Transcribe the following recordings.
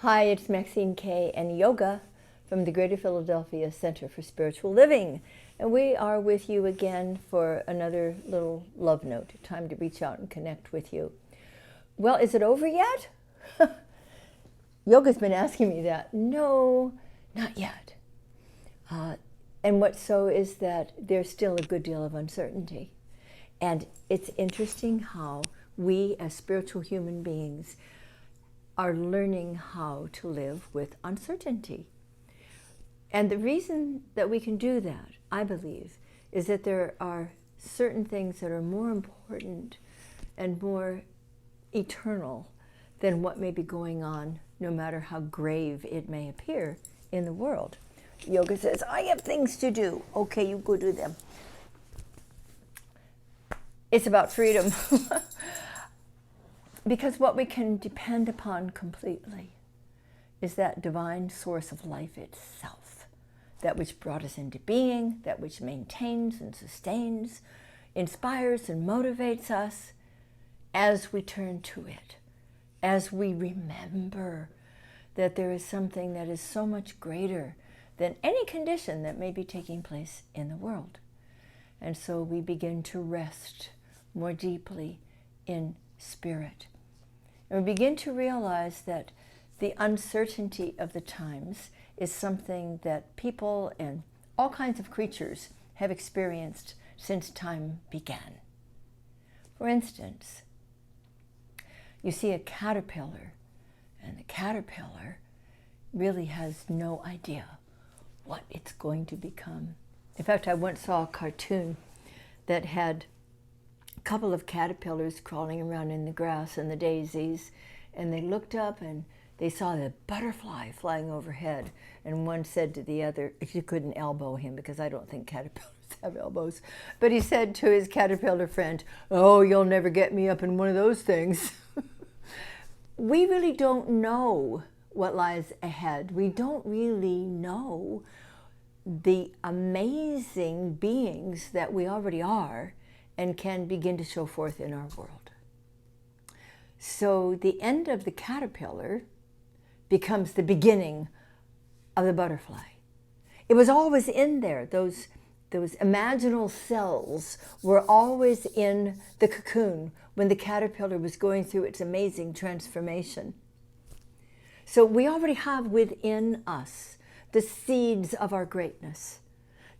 Hi, it's Maxine, Kaye, and yoga from the Greater Philadelphia Center for Spiritual Living. And we are with you again for another little love note, time to reach out and connect with you. Well, is it over yet? Yoga's been asking me that. No, not yet. And what's so is that there's still a good deal of uncertainty. And it's interesting how we as spiritual human beings are learning how to live with uncertainty. And the reason that we can do that, I believe, is that there are certain things that are more important and more eternal than what may be going on, no matter how grave it may appear in the world. Yoga says, I have things to do. Okay, you go do them. It's about freedom. Because what we can depend upon completely is that divine source of life itself, that which brought us into being, that which maintains and sustains, inspires and motivates us as we turn to it, as we remember that there is something that is so much greater than any condition that may be taking place in the world. And so we begin to rest more deeply in spirit. And we begin to realize that the uncertainty of the times is something that people and all kinds of creatures have experienced since time began. For instance, you see a caterpillar, and the caterpillar really has no idea what it's going to become. In fact, I once saw a cartoon that had couple of caterpillars crawling around in the grass and the daisies, and they looked up and they saw the butterfly flying overhead, and one said to the other, if you couldn't elbow him, because I don't think caterpillars have elbows, but he said to his caterpillar friend, oh, you'll never get me up in one of those things. We really don't know what lies ahead. We don't really know the amazing beings that we already are and can begin to show forth in our world. So the end of the caterpillar becomes the beginning of the butterfly. It was always in there. Those imaginal cells were always in the cocoon when the caterpillar was going through its amazing transformation. So we already have within us the seeds of our greatness,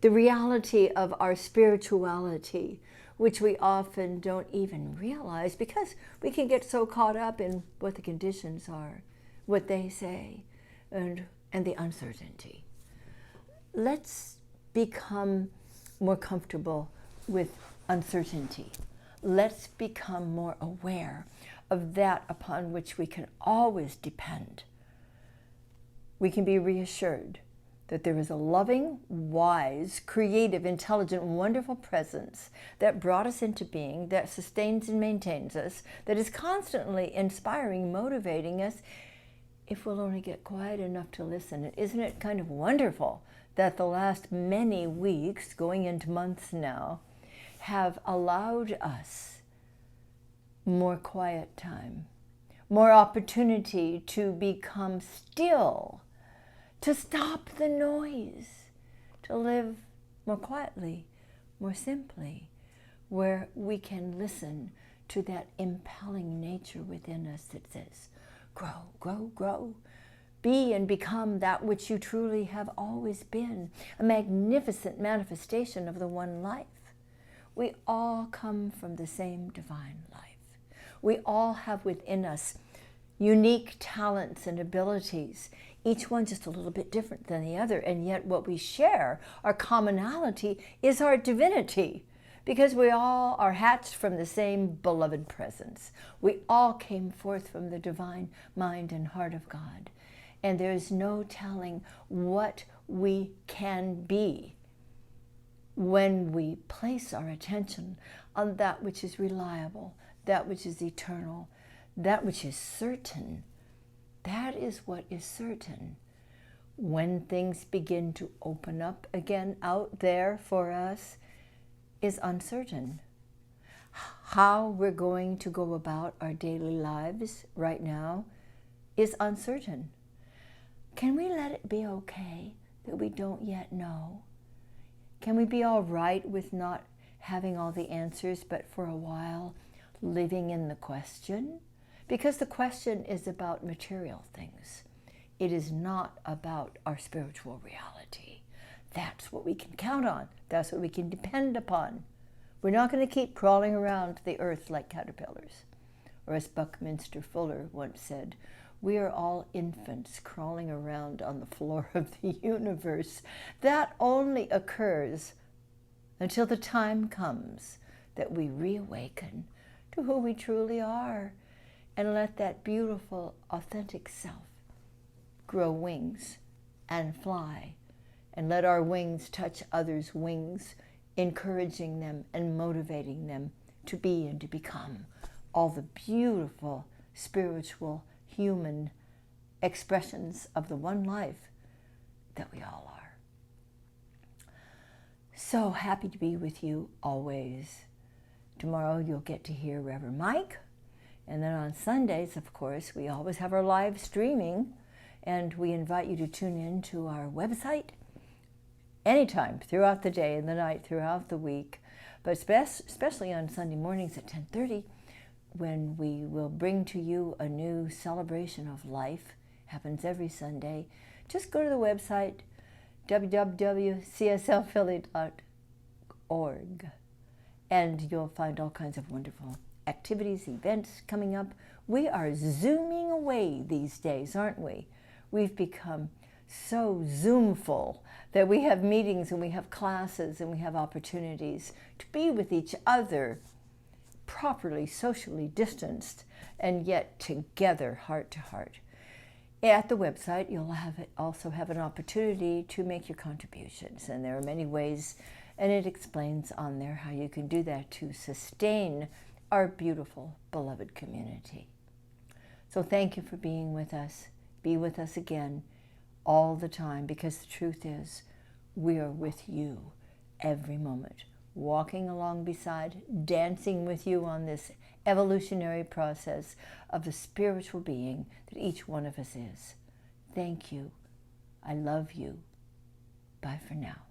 the reality of our spirituality, which we often don't even realize because we can get so caught up in what the conditions are, what they say, and the uncertainty. Let's become more comfortable with uncertainty. Let's become more aware of that upon which we can always depend. We can be reassured that there is a loving, wise, creative, intelligent, wonderful presence that brought us into being, that sustains and maintains us, that is constantly inspiring, motivating us, if we'll only get quiet enough to listen. And isn't it kind of wonderful that the last many weeks, going into months now, have allowed us more quiet time, more opportunity to become still, to stop the noise, to live more quietly, more simply, where we can listen to that impelling nature within us that says, grow, grow, grow. Be and become that which you truly have always been, a magnificent manifestation of the one life. We all come from the same divine life. We all have within us unique talents and abilities, each one just a little bit different than the other, and yet what we share, our commonality, is our divinity, because we all are hatched from the same beloved presence. We all came forth from the divine mind and heart of God, and there is no telling what we can be when we place our attention on that which is reliable, that which is eternal, that which is certain. That is what is certain. When things begin to open up again out there for us is uncertain. How we're going to go about our daily lives right now is uncertain. Can we let it be okay that we don't yet know? Can we be all right with not having all the answers, but for a while living in the question? Because the question is about material things. It is not about our spiritual reality. That's what we can count on. That's what we can depend upon. We're not going to keep crawling around the earth like caterpillars. Or as Buckminster Fuller once said, we are all infants crawling around on the floor of the universe. That only occurs until the time comes that we reawaken to who we truly are and let that beautiful, authentic self grow wings and fly, and let our wings touch others' wings, encouraging them and motivating them to be and to become all the beautiful, spiritual, human expressions of the one life that we all are. So happy to be with you always. Tomorrow you'll get to hear Reverend Mike. And then on Sundays, of course, we always have our live streaming. And we invite you to tune in to our website anytime throughout the day and the night, throughout the week. But especially on Sunday mornings at 10:30, when we will bring to you a new celebration of life. Happens every Sunday. Just go to the website, www.cslphilly.org, and you'll find all kinds of wonderful activities, events coming up. We are zooming away these days, aren't we? We've become so Zoomful that we have meetings and we have classes and we have opportunities to be with each other, properly socially distanced, and yet together, heart to heart. At the website, you'll also have an opportunity to make your contributions, and there are many ways, and it explains on there how you can do that to sustain our beautiful, beloved community. So thank you for being with us. Be with us again all the time, because the truth is, we are with you every moment, walking along beside, dancing with you on this evolutionary process of the spiritual being that each one of us is. Thank you. I love you. Bye for now.